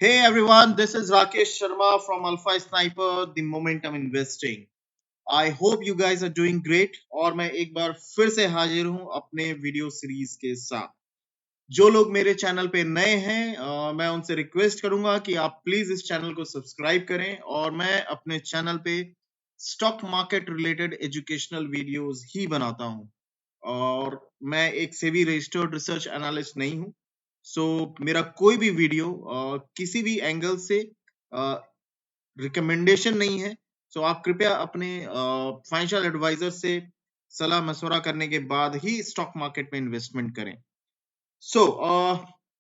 Hey everyone, this is Rakesh Sharma from Alpha Sniper, the Momentum Investing. I hope you guys are doing great और मैं एक बार फिर से हाजिर हूं अपने वीडियो सीरीज के साथ। जो लोग मेरे चैनल पे नए हैं मैं उनसे रिक्वेस्ट करूंगा कि आप प्लीज इस चैनल को सब्सक्राइब करें और मैं अपने चैनल पे stock market related educational videos ही बनाता हूं और मैं एक सेबी रजिस्टर्ड रिसर्च एनालिस्ट नहीं हूं। सो मेरा कोई भी वीडियो किसी भी एंगल से रिकमेंडेशन नहीं है। सो आप कृपया अपने फाइनेंशियल एडवाइजर से सलाह मशवरा करने के बाद ही स्टॉक मार्केट में इन्वेस्टमेंट करें। सो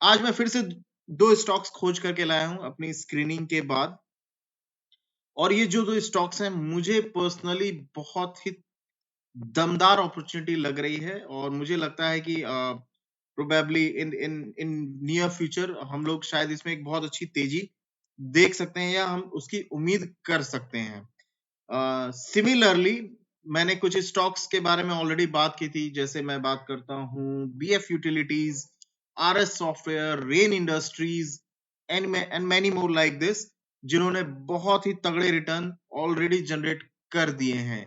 आज मैं फिर से दो स्टॉक्स खोज करके लाया हूं अपनी स्क्रीनिंग के बाद और ये जो दो स्टॉक्स हैं मुझे पर्सनली बहुत ही दमदार अपॉर्चुनिटी लग रही है और मुझे लगता है कि प्रोबेबली इन नियर फ्यूचर हम लोग शायद इसमें एक बहुत अच्छी तेजी देख सकते हैं या हम उसकी उम्मीद कर सकते हैं। सिमिलरली मैंने कुछ स्टॉक्स के बारे में ऑलरेडी बात की थी, जैसे मैं बात करता हूं BF utilities, RS software, rain industries and many more like this, जिन्होंने बहुत ही तगड़े रिटर्न ऑलरेडी जनरेट कर दिए हैं।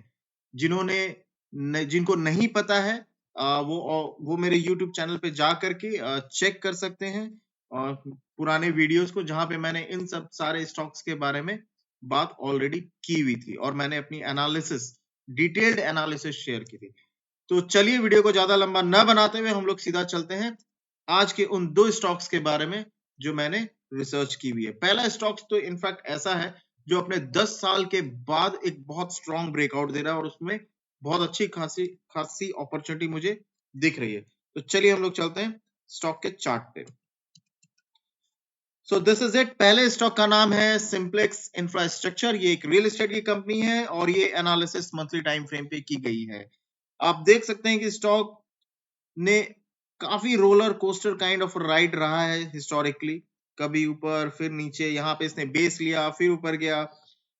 जिनको नहीं पता है वो मेरे YouTube चैनल पे जा करके चेक कर सकते हैं पुराने वीडियोस को, जहां पे मैंने इन सब सारे स्टॉक्स के बारे में बात ऑलरेडी की हुई थी और मैंने अपनी एनालिसिस, डिटेल्ड एनालिसिस शेयर की थी। तो चलिए वीडियो को ज्यादा लंबा न बनाते हुए हम लोग सीधा चलते हैं आज के उन दो स्टॉक्स के बारे में जो मैंने रिसर्च की हुई है। पहला स्टॉक्स तो इनफैक्ट ऐसा है जो अपने 10 साल के बाद एक बहुत स्ट्रॉन्ग ब्रेकआउट दे रहा है और उसमें बहुत अच्छी खासी खासी अपॉर्चुनिटी मुझे दिख रही है। तो चलिए हम लोग चलते हैं स्टॉक के चार्ट पे। So this is it. पहले स्टॉक का नाम है सिंप्लेक्स इंफ्रास्ट्रक्चर। ये एक रियल एस्टेट की कंपनी है और ये एनालिसिस मंथली टाइम फ्रेम पे की गई है। आप देख सकते हैं कि स्टॉक ने काफी roller coaster kind of ride रहा है हिस्टोरिकली, कभी ऊपर फिर नीचे। यहाँ पे इसने बेस लिया, फिर ऊपर गया,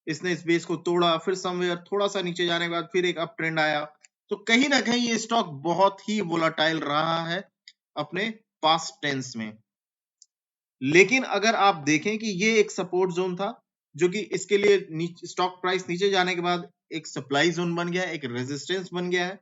इसने इस बेस को तोड़ा, फिर समवेयर थोड़ा सा नीचे जाने के बाद फिर एक अप ट्रेंड आया। तो कहीं ना कहीं ये स्टॉक बहुत ही वोलाटाइल रहा है अपने पास्ट टेंस में। लेकिन अगर आप देखें कि ये एक सपोर्ट जोन था जो कि इसके लिए स्टॉक प्राइस नीचे जाने के बाद एक सप्लाई जोन बन गया, एक रेजिस्टेंस बन गया है।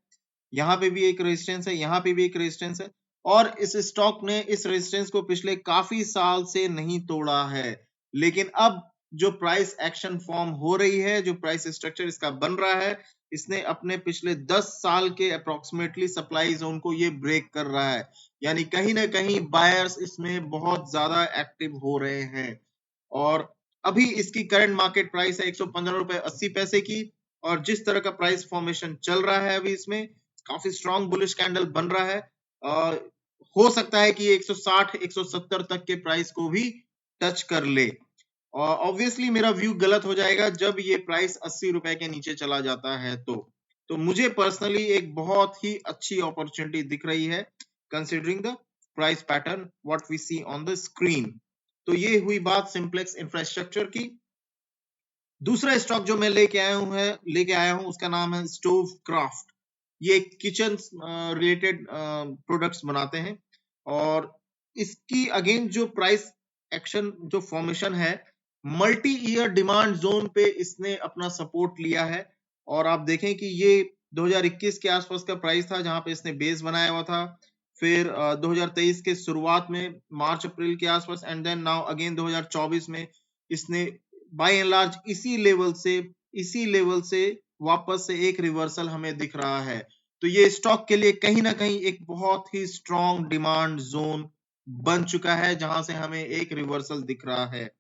यहाँ पे भी एक रेजिस्टेंस है, यहाँ पे भी एक रेजिस्टेंस है और इस स्टॉक ने इस रेजिस्टेंस को पिछले काफी साल से नहीं तोड़ा है। लेकिन अब जो प्राइस एक्शन फॉर्म हो रही है, जो प्राइस स्ट्रक्चर इसका बन रहा है, इसने अपने पिछले 10 साल के अप्रोक्सीमेटली सप्लाई जोन को ये ब्रेक कर रहा है। यानी कहीं ना कहीं बायर्स इसमें बहुत ज्यादा एक्टिव हो रहे हैं और अभी इसकी करंट मार्केट प्राइस है 115 रुपए 80 पैसे की और जिस तरह का प्राइस फॉर्मेशन चल रहा है अभी इसमें काफी स्ट्रॉन्ग बुलिश कैंडल बन रहा है। हो सकता है कि 160 170 तक के प्राइस को भी टच कर ले और ऑब्वियसली मेरा व्यू गलत हो जाएगा जब ये प्राइस 80 रुपए के नीचे चला जाता है। तो मुझे पर्सनली एक बहुत ही अच्छी अपॉर्चुनिटी दिख रही है considering the price pattern what we see on the screen. तो ये हुई बात सिंप्लेक्स इंफ्रास्ट्रक्चर की। दूसरा स्टॉक जो मैं लेके आया हूं उसका नाम है स्टोव क्राफ्ट। ये किचन रिलेटेड प्रोडक्ट्स बनाते हैं और इसकी अगेन जो प्राइस एक्शन जो फॉर्मेशन है, मल्टी ईयर डिमांड जोन पे इसने अपना सपोर्ट लिया है और आप देखें कि ये 2021 के आसपास का प्राइस था जहां पे इसने बेस बनाया हुआ था। फिर 2023 के शुरुआत में मार्च अप्रैल के आसपास एंड देन नाउ अगेन 2024 में इसने बाय एंड लार्ज इसी लेवल से वापस से एक रिवर्सल हमें दिख रहा है। तो ये स्टॉक के लिए कहीं ना कहीं एक बहुत ही स्ट्रॉन्ग डिमांड जोन बन चुका है जहां से हमें एक रिवर्सल दिख रहा है।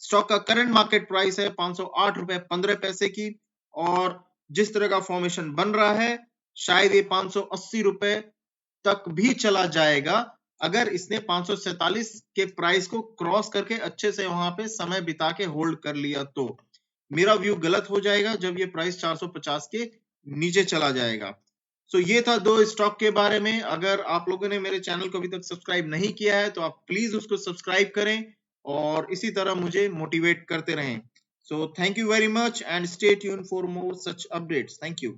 स्टॉक का करंट मार्केट प्राइस है 508 रुपए 15 पैसे की और जिस तरह का फॉर्मेशन बन रहा है शायद ये 580 रुपए तक भी चला जाएगा अगर इसने 547 के प्राइस को क्रॉस करके अच्छे से वहां पे समय बिता के होल्ड कर लिया। तो मेरा व्यू गलत हो जाएगा जब ये प्राइस 450 के नीचे चला जाएगा। सो ये था दो स्टॉक के बारे में। अगर आप लोगों ने मेरे चैनल को अभी तक सब्सक्राइब नहीं किया है तो आप प्लीज उसको सब्सक्राइब करें और इसी तरह मुझे मोटिवेट करते रहें। So thank you very much and stay tune for more such updates. Thank you.